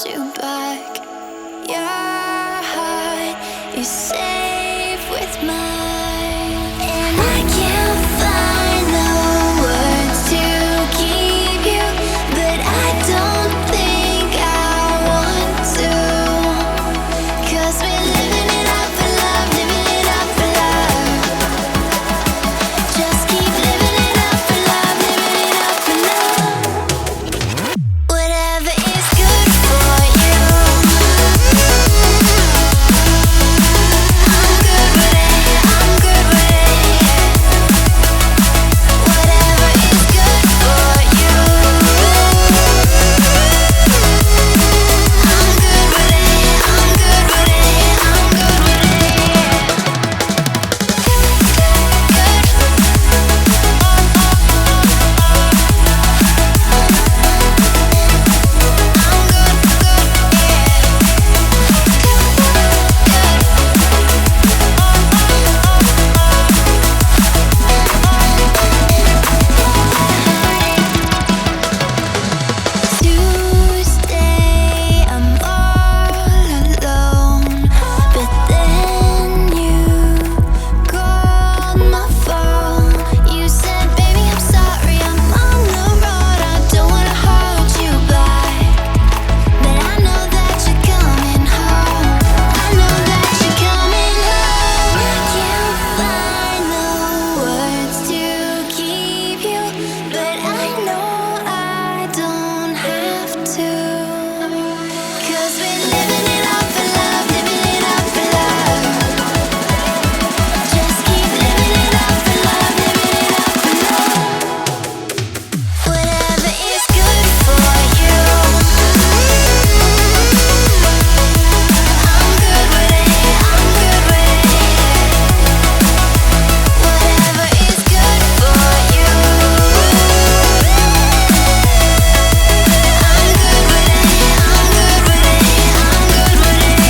hold you back. Your heart is safe with mine, and I can't find the words to keep you, but I don't think I want to. 'Cause we're living it up for love, living it up for love. Just keep living it up for love, living it up for love. Whatever is good for you, I'm good with it, I'm good with it. Whatever is good for you, I'm good with it, I'm good with it, I'm good with it. Tuesday, I'm all alone, but then you called my phone. You said, baby, I'm sorry, I'm on the road. I don't wanna hold you back, but I know that you're coming home. I know that you're coming home. I can't find the words to keep you, but I know I don't have to. 'Cause we're living it up for love, living it up for love. Just keep living it up for love, living it up for love. Whatever is good for you, I'm good with it, I'm good with it. Whatever is good for you, I'm good with it, I'm good with it, I'm good with it.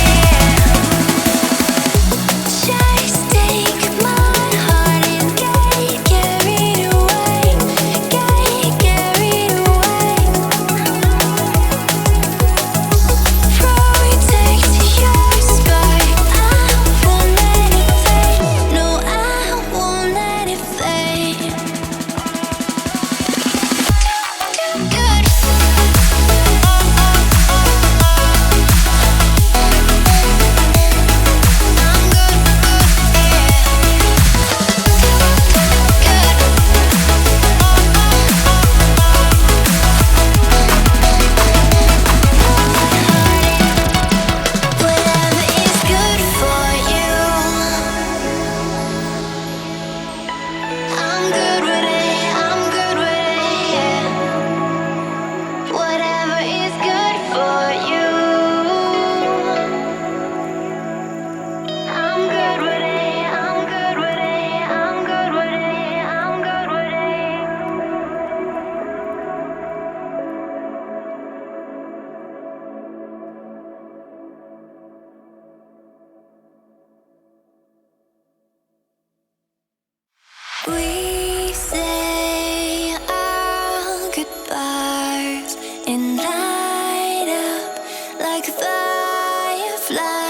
Just take my heart and get carried away, get carried away. Protect your spark, I won't let it fade. No, I won't let it fade. Good. Whatever is good for you, I'm good with it, I'm good with it, yeah. Whatever is good for you, I'm good with it, I'm good with it, I'm good with it, I'm good with it. We say our goodbyes and light up like fireflies.